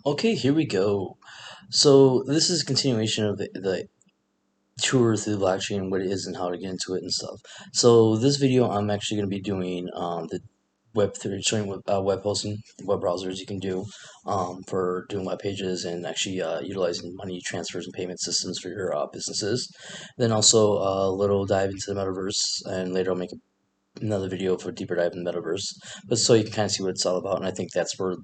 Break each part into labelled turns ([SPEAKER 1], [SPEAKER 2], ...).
[SPEAKER 1] Okay, here we go. So this is a continuation of the tour through the blockchain, what it is and how to get into it and stuff. So this video, I'm actually going to be doing the Web3, showing web hosting, web browsers you can do for doing web pages and actually utilizing money transfers and payment systems for your businesses. Then also a little dive into the metaverse, and later I'll make another video for a deeper dive in the metaverse, but so you can kind of see what it's all about. And I think that's where a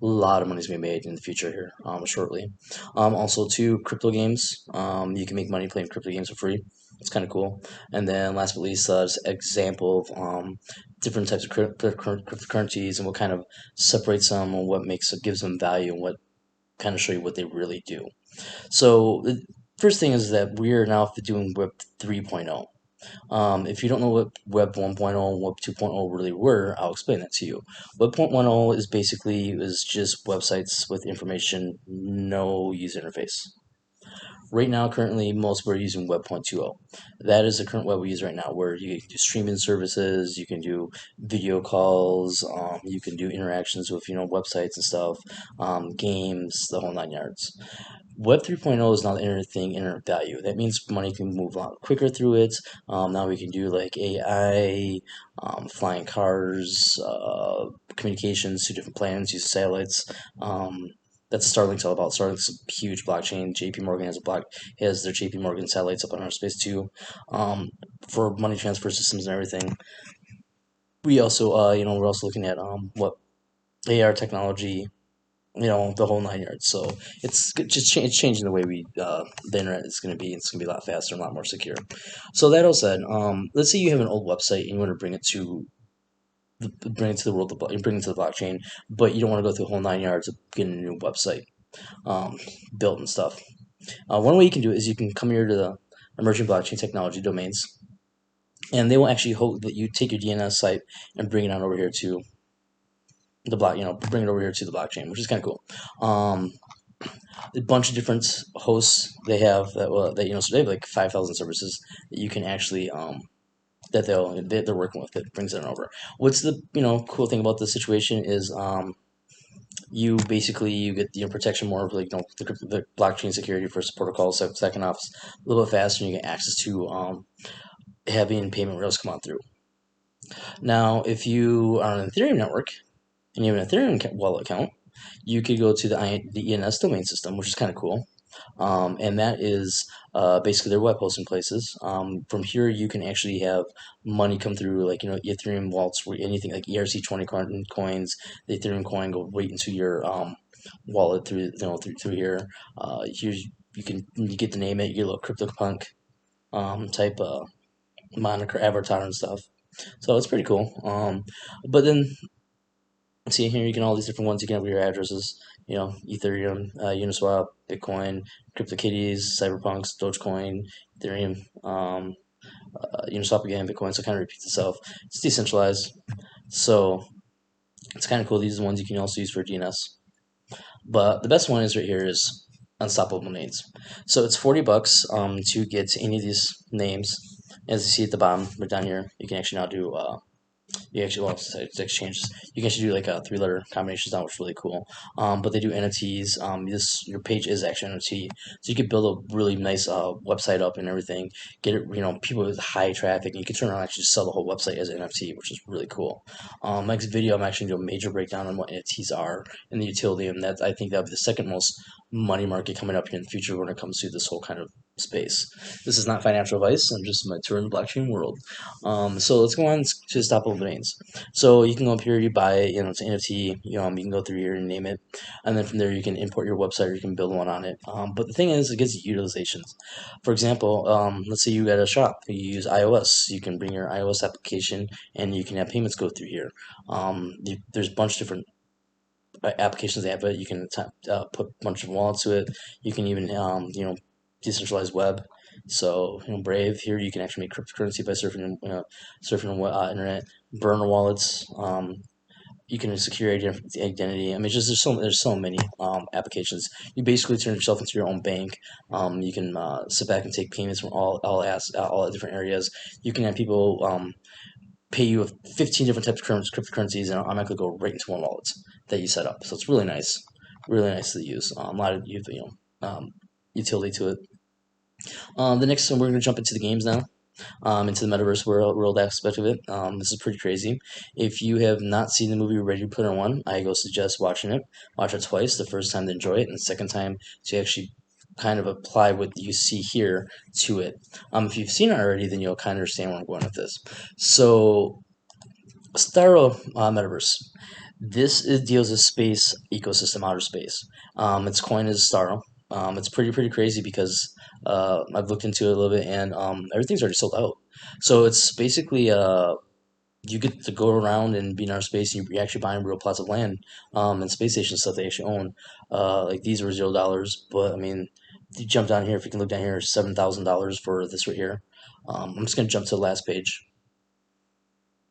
[SPEAKER 1] lot of money's gonna be made in the future here, shortly. Also, two crypto games. You can make money playing crypto games for free. It's kind of cool. And then, last but least, just example of different types of cryptocurrencies and what kind of separates them and what gives them value and what kind of show you what they really do. So the first thing is that we are now doing Web 3.0. If you don't know what Web 1.0 and Web 2.0 really were, I'll explain that to you. Web 1.0 is just websites with information, no user interface. Right now, currently, most we're using Web 1.20. That is the current web we use right now, where you can do streaming services, you can do video calls, you can do interactions with websites and stuff, games, the whole nine yards. Web 3.0 is now the internet value. That means money can move a lot quicker through it. Now we can do like AI, flying cars, communications to different planets, use satellites. That's Starlink's all about. Starlink's a huge blockchain. JP Morgan has their JP Morgan satellites up on our space too, for money transfer systems and everything. We also, we're also looking at what AR technology, the whole nine yards. So it's changing the way the internet is going to be. It's going to be a lot faster and a lot more secure. So that all said, let's say you have an old website and you want to bring it to the world, bring it to the blockchain, but you don't want to go through the whole nine yards of getting a new website built and stuff. One way you can do it is you can come here to the emerging blockchain technology domains, and they will actually hope that you take your DNS site and bring it on over here to bring it over here to the blockchain, which is kind of cool. A bunch of different hosts they have so they have like 5,000 services that you can actually that they're working with that brings it over. What's the cool thing about this situation is you get protection more of like the blockchain security first protocol, second off a little bit faster, and you get access to having payment rails come on through. Now, if you are on an Ethereum network and you have an Ethereum wallet account, you could go to the ENS domain system, which is kind of cool. And that is basically their web hosting places. From here, you can actually have money come through, like Ethereum wallets, where anything like ERC20 coins, the Ethereum coin go right into your wallet through here. Here you get to name it, you get a little CryptoPunk type moniker, avatar, and stuff. So it's pretty cool. But then see here, you can all these different ones. You can have your addresses, Ethereum, Uniswap, Bitcoin, cryptokitties, Cyberpunks, Dogecoin, Ethereum, Uniswap again, Bitcoin. So it kind of repeats itself. It's decentralized, so it's kind of cool. These are the ones you can also use for DNS. But the best one is right here is Unstoppable Domains. So it's $40 to get any of these names. As you see at the bottom, right down here, you can actually now do it's exchanges. You can actually do like a three-letter combinations now, which is really cool. But they do NFTs. Your page is actually NFT, so you could build a really nice website up and everything. Get it, people with high traffic, and you can turn around and actually sell the whole website as an NFT, which is really cool. Next video, I'm actually doing a major breakdown on what NFTs are and the utility, and I think that'll be the second most money market coming up here in the future when it comes to this whole kind of space. This is not financial advice. I'm just my tour in the blockchain world. So let's go on to Unstoppable Domains. So you can go up here, you buy it, it's an NFT, you can go through here and name it, and then from there you can import your website or you can build one on it. But the thing is, it gives you utilizations. For example, let's say you got a shop, you use iOS, you can bring your iOS application and you can have payments go through here. There's a bunch of different applications they have, but you can put a bunch of wallets to it. You can even decentralized web. So Brave here you can actually make cryptocurrency by surfing the internet. Burner wallets. You can secure identity. I mean, just there's so many applications. You basically turn yourself into your own bank. You can sit back and take payments from all different areas. You can have people pay you 15 different types of cryptocurrencies and automatically go right into one wallet that you set up. So it's really nice. really nice to use. A lot of utility to it. The next one, we're going to jump into the games now. Into the Metaverse world aspect of it. This is pretty crazy. If you have not seen the movie Ready Player One, I go suggest watching it. Watch it twice. The first time to enjoy it, and the second time to actually kind of apply what you see here to it. If you've seen it already, then you'll kind of understand where I'm going with this. So, Metaverse. This deals with space ecosystem, outer space. Its coin is Starro. It's pretty crazy because I've looked into it a little bit, and everything's already sold out. So it's basically you get to go around and be in outer space, and you're actually buying real plots of land and space station stuff they actually own. Like these were $0, but I mean, if you jump down here, if you can look down here, $7,000 for this right here. I'm just gonna jump to the last page.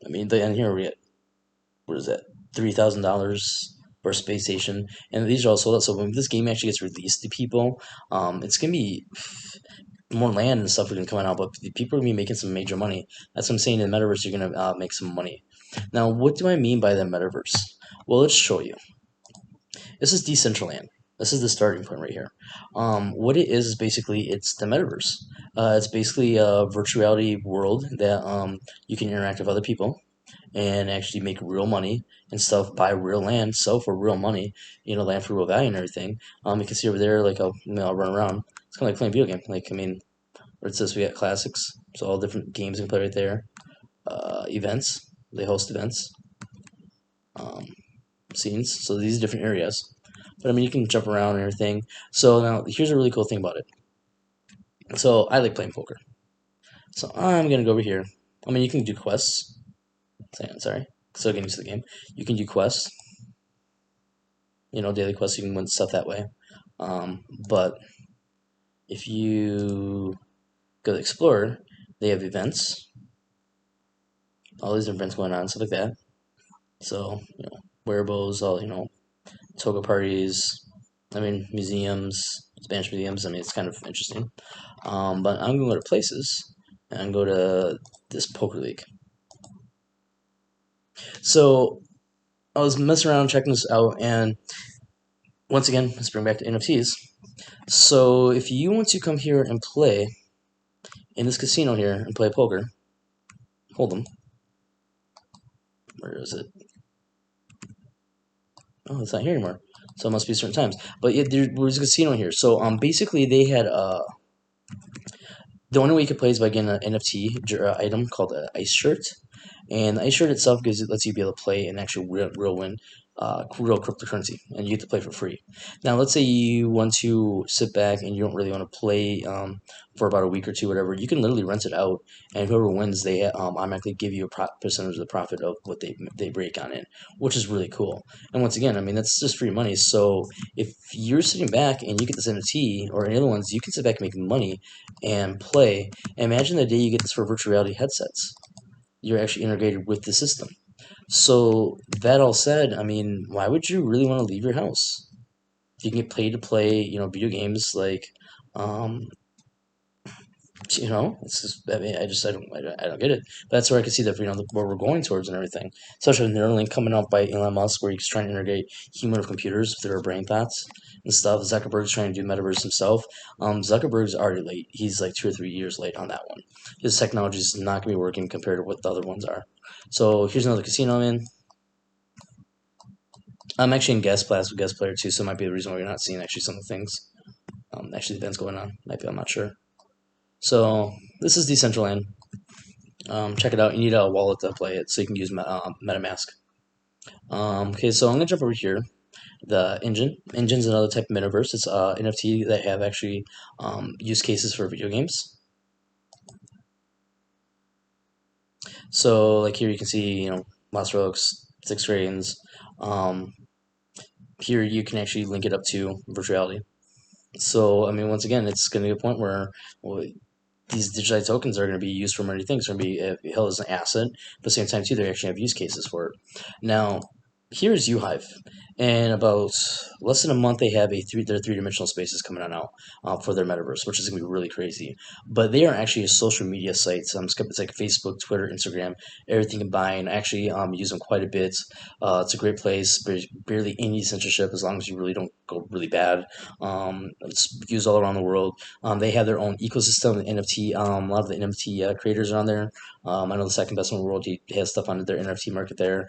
[SPEAKER 1] I mean, and here we get, what is that, $3,000 for a space station, and these are all sold out. So when this game actually gets released to people, it's gonna be more land and stuff are gonna come out, but people are gonna be making some major money. That's what I'm saying. In the metaverse, you're gonna make some money. Now, what do I mean by the metaverse? Well, let's show you. This is Decentraland. This is the starting point right here. What it is basically it's the metaverse. It's basically a virtual reality world that you can interact with other people and actually make real money and stuff, buy real land, sell for real money, land for real value and everything. You can see over there, like I'll run around. It's kind of like playing a video game. Like, I mean, where it says we got classics, so all different games you can play right there. Events, they host events, scenes, so these different areas. But I mean, you can jump around and everything. So now, here's a really cool thing about it. So I like playing poker. So I'm gonna go over here. I mean, you can do quests. Sorry, still getting to the game. You can do quests. Daily quests. You can win stuff that way. But if you go to Explorer, they have events. All these events going on, stuff like that. So, wearables, all, toga parties, I mean, museums, Spanish museums. I mean, it's kind of interesting. But I'm going to go to places and go to this poker league. So I was messing around, checking this out, and once again, let's bring back to NFTs. So if you want to come here and play in this casino here and play poker, hold them. Where is it? Oh, it's not here anymore. So it must be certain times. But yeah, there's a casino here. So basically they had the only way you could play is by getting an NFT item called an ice shirt. And the ice shirt itself lets you be able to play an actual real win, real cryptocurrency, and you get to play for free. Now, let's say you want to sit back and you don't really want to play for about a week or two, whatever. You can literally rent it out, and whoever wins, they automatically give you a percentage of the profit of what they break on it, which is really cool. And once again, I mean, that's just free money. So if you're sitting back and you get this NFT or any other ones, you can sit back and make money and play. And imagine the day you get this for virtual reality headsets. You're actually integrated with the system. So that all said, I mean, why would you really want to leave your house? You can get paid to play, video games like, it's just, I mean, I don't get it. But that's where I can see that, where we're going towards and everything. Especially with Neuralink coming out by Elon Musk, where he's trying to integrate human with computers with their brain thoughts and stuff. Zuckerberg's trying to do Metaverse himself. Zuckerberg's already late. He's like 2 or 3 years late on that one. His technology is not going to be working compared to what the other ones are. So here's another casino I'm in. I'm actually in guest player too, so it might be the reason why you're not seeing actually some of the things. Actually, the events going on. Maybe, I'm not sure. So this is Decentraland. Check it out. You need a wallet to play it, so you can use MetaMask. Okay, so I'm gonna jump over here. The Enjin. Enjin's another type of metaverse. It's NFT that have actually use cases for video games. So like here you can see, Lost Relics, Six Dragons. Here you can actually link it up to virtuality. So I mean, once again, it's going to be a point where these digital tokens are going to be used for many things. They're going to be held as an asset, but at the same time too, they actually have use cases for it. Now, here's Uhive, in about less than a month, they have their three-dimensional spaces coming on out for their metaverse, which is gonna be really crazy. But they are actually a social media site. It's like Facebook, Twitter, Instagram, everything combined. I actually use them quite a bit. It's a great place. Barely any censorship as long as you really don't go really bad. It's used all around the world. They have their own ecosystem, NFT. A lot of the NFT creators are on there. I know the second best one in the world. He has stuff on their NFT market there.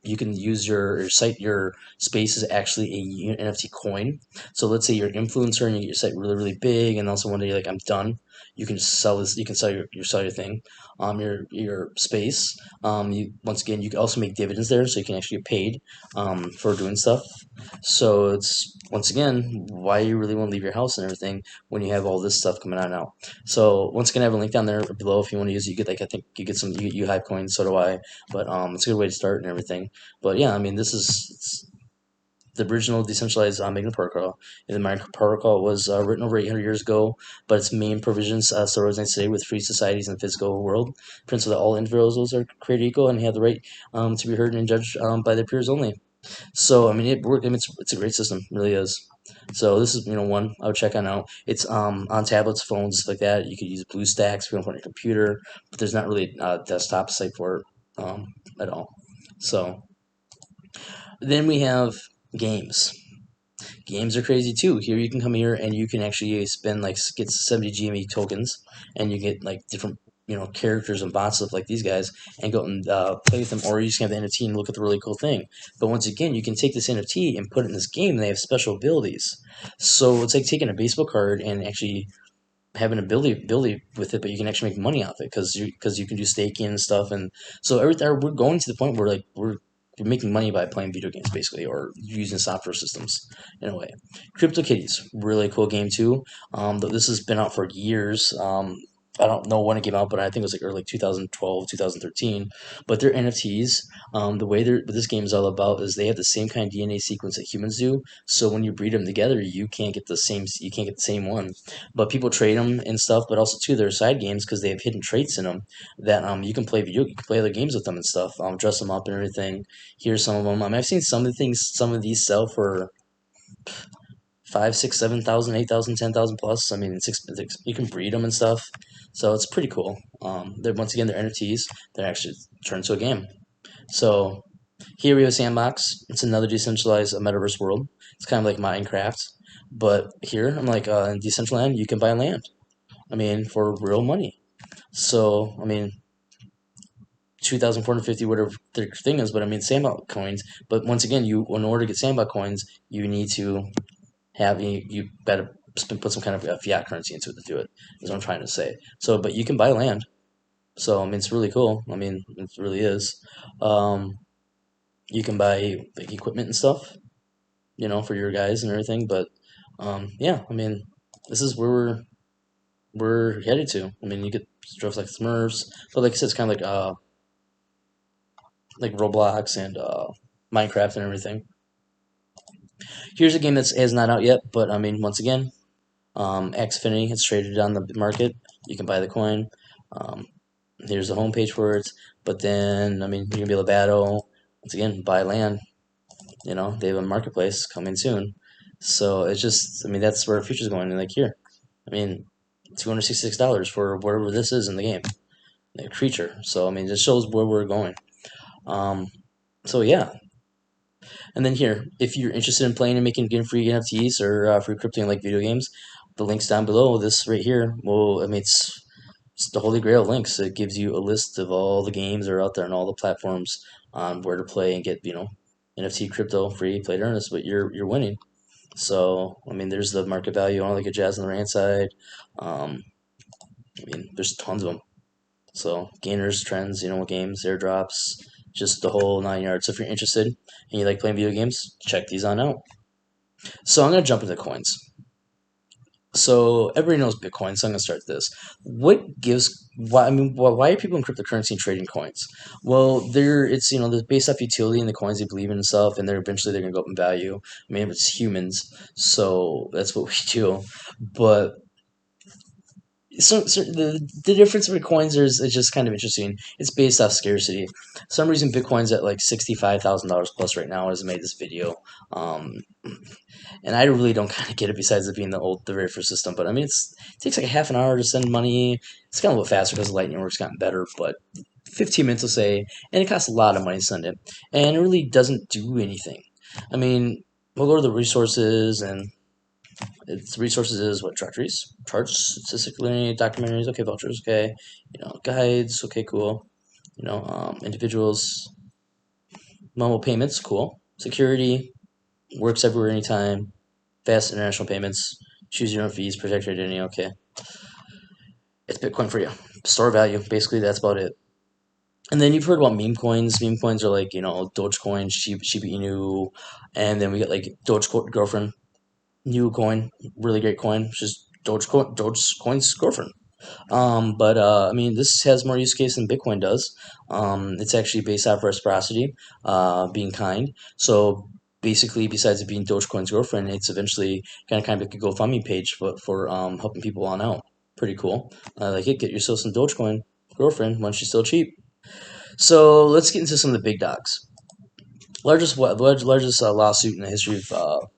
[SPEAKER 1] You can use your site, your space is actually a NFT coin. So let's say you're an influencer and you get your site really, really big, and also one day you're like, I'm done. You can just sell this. You can sell your thing, your space. You once again, you can also make dividends there, so you can actually get paid for doing stuff. So it's once again why you really want to leave your house and everything when you have all this stuff coming on now. So once again, I have a link down there below if you want to use it. You get I think you get some Uhive coins, so do I. But it's a good way to start and everything. But yeah, I mean this is the original decentralized Magnet protocol. And the Magnet protocol was written over 800 years ago, but its main provisions still resonate today with free societies in the physical world. Principle that all individuals are created equal and have the right to be heard and judged by their peers only. So I mean, it's a great system, it really is. So this is one I would check on out. It's on tablets, phones, stuff like that. You could use BlueStacks if you want to put on your computer, but there's not really a desktop site for it at all. So then we have games. Games are crazy too. Here you can come here and you can actually spend get 70 Gamee tokens, and you get like different characters and bots stuff like these guys, and go and play with them, or you just have the NFT and look at the really cool thing. But once again, you can take this NFT and put it in this game, and they have special abilities. So it's like taking a baseball card and actually have an ability with it, but you can actually make money off it because you can do staking and stuff, and so we're going to the point where we're making money by playing video games basically, or using software systems in a way. CryptoKitties, really cool game too. This has been out for years. I don't know when it came out, but I think it was like early 2012, 2013. But they're NFTs. The way what this game is all about is they have the same kind of DNA sequence that humans do. So when you breed them together, you can't get the same one. But people trade them and stuff. But also too, they're side games because they have hidden traits in them that you can you can play other games with them and stuff. Dress them up and everything. Here's some of them. I've seen some of these sell for 5, 6, 7,000, 8,000, 10,000 plus. I mean, you can breed them and stuff, so it's pretty cool. They're once again they're NFTs. They're actually turned to a game. So here we have Sandbox. It's another decentralized metaverse world. It's kind of like Minecraft, but here I'm like in Decentraland, you can buy land. I mean, for real money. So I mean, 2,450 whatever their thing is, but I mean Sandbox coins. But once again, in order to get Sandbox coins, you need to you better put some kind of fiat currency into it to do it. Is what I'm trying to say. So, but you can buy land. So I mean, it's really cool. I mean, it really is. Um, you can buy like equipment and stuff, for your guys and everything. But yeah, I mean, this is where we're headed to. I mean, you get stuff like Smurfs, but like I said, it's kind of like Roblox and Minecraft and everything. Here's a game that is not out yet, but I mean, once again, Axevinfinity, it's traded on the market. You can buy the coin. Um, here's the homepage for it. But then, I mean, you're gonna be able to battle. Once again, buy land. They have a marketplace coming soon. So it's just, I mean, that's where the future's going. And like here, I mean, $266 for whatever this is in the game, a creature. So I mean, it shows where we're going. Um, so yeah, and then here, if you're interested in playing and making getting free NFTs or free crypto in like video games, the links down below. This right here, well, I mean, it's the holy grail of links. It gives you a list of all the games that are out there and all the platforms on where to play and get NFT crypto free, play to earn. But you're winning. So I mean, there's the market value on like a jazz on the right hand side. Um, I mean, there's tons of them. So gainers, trends, games, airdrops, just the whole 9 yards. So if you're interested and you like playing video games, check these on out. So I'm gonna jump into coins. So everybody knows Bitcoin, so I'm gonna start this. What gives why I mean why are people in cryptocurrency trading coins? Well, they're based off utility and the coins they believe in and stuff, and they're gonna go up in value. I mean, it's humans, so that's what we do. But the difference between coins is just kind of interesting. It's based off scarcity. For some reason Bitcoin's at like $65,000 plus right now as I made this video. Um, and I really don't kind of get it besides it being the very first system. But I mean, it takes like a half an hour to send money. It's kind of a little faster because the Lightning network's gotten better, but 15 minutes, will say, and it costs a lot of money to send it, and it really doesn't do anything. I mean, we'll go to the resources, and its resources is what directories, charts, statistically, documentaries, okay, vouchers, okay, guides, okay, cool, individuals, mobile payments, cool, security, works everywhere, anytime, fast international payments, choose your own fees, protect your identity, okay. It's Bitcoin for you. Store value, basically, that's about it. And then you've heard about meme coins. Meme coins are like, Dogecoin, Shiba Inu, and then we got like Girlfriend, new coin, really great coin, which is Dogecoin's girlfriend. But I mean, this has more use case than Bitcoin does. It's actually based off reciprocity, being kind. So basically, besides it being Dogecoin's girlfriend, it's eventually kind of like a GoFundMe page for helping people on out. Pretty cool. Like it, get yourself some Dogecoin girlfriend when she's still cheap. So let's get into some of the big dogs. Largest lawsuit in the history of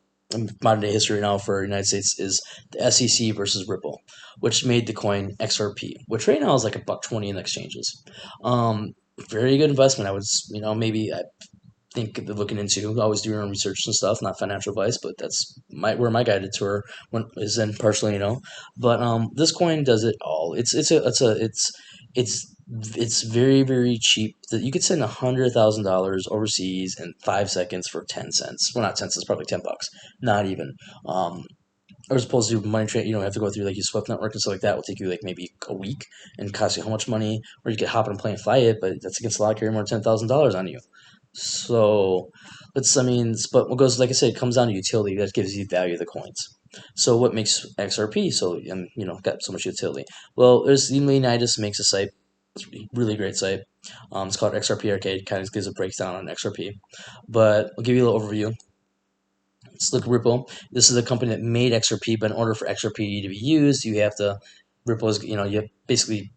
[SPEAKER 1] modern day history now for the United States is the SEC versus Ripple, which made the coin XRP, which right now is like $1.20 in exchanges. Very good investment. I would, maybe I think of looking into. Always do your own research and stuff, not financial advice, but that's where my guided tour is in partially, But this coin does it all. It's very very cheap. That you could send $100,000 overseas in 5 seconds for 10 cents. Well, not 10 cents, probably $10. Not even. Or as opposed to money trade, you don't have to go through like your Swift network and stuff like that. Will take you like maybe a week and cost you how much money, or you could hop on a plane and fly it, but that's against the law, carry more than $10,000 on you. So but what goes, like I said, it comes down to utility that gives you value of the coins. So what makes XRP so got so much utility? Well, there's Leonidas makes a site. It's a really great site. It's called XRP Arcade. Kind of gives a breakdown on XRP, but I'll give you a little overview. Let's look at Ripple. This is a company that made XRP, but in order for XRP to be used, you have to Ripple is you basically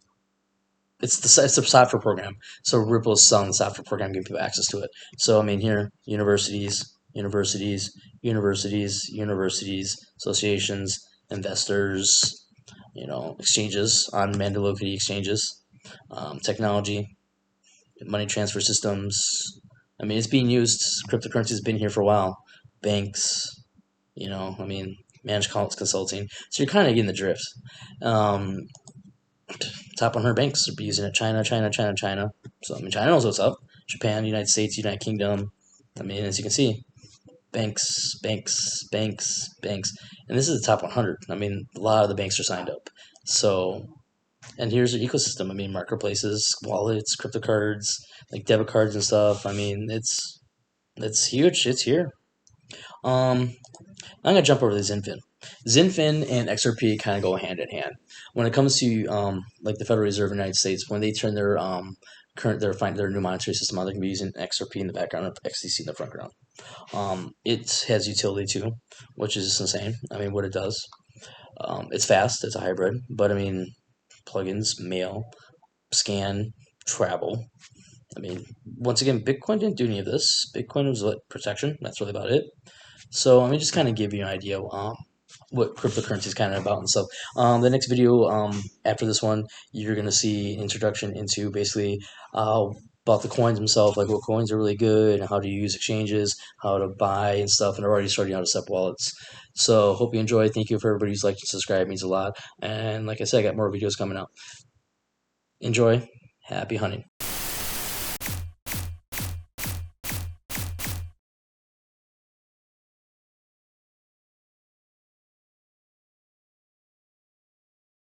[SPEAKER 1] it's a software program. So Ripple is selling the software program, giving people access to it. So I mean here, universities, associations, investors, exchanges on Mandaloti exchanges, technology, money transfer systems. I mean, it's being used. Cryptocurrency has been here for a while. Banks, managed consulting. So you're kind of getting the drift. Um, Top 100 banks will be using it. China. So, I mean, China knows what's up. Japan, United States, United Kingdom. I mean, as you can see, banks. And this is the top 100. I mean, a lot of the banks are signed up. So, and here's your ecosystem. I mean, marketplaces, wallets, crypto cards, like debit cards and stuff. I mean, it's huge. It's here. I'm gonna jump over to xinfin. Xinfin and XRP kind of go hand in hand. When it comes to like the Federal Reserve of the United States, when they turn their their new monetary system on, they can be using XRP in the background and XDC in the front ground. It has utility too, which is just insane. I mean, what it does. It's fast. It's a hybrid, but I mean, plugins, mail, scan, travel. I mean, once again, Bitcoin didn't do any of this. Bitcoin was protection. That's really about it. So let me just kind of give you an idea what cryptocurrency is kind of about and stuff. The next video after this one, you're going to see introduction into basically about the coins themselves, like what coins are really good, and how to use exchanges, how to buy and stuff, and I'm already starting how to set up wallets. So hope you enjoy. Thank you for everybody who's liked and subscribed. It means a lot. And like I said, I got more videos coming out. Enjoy. Happy hunting.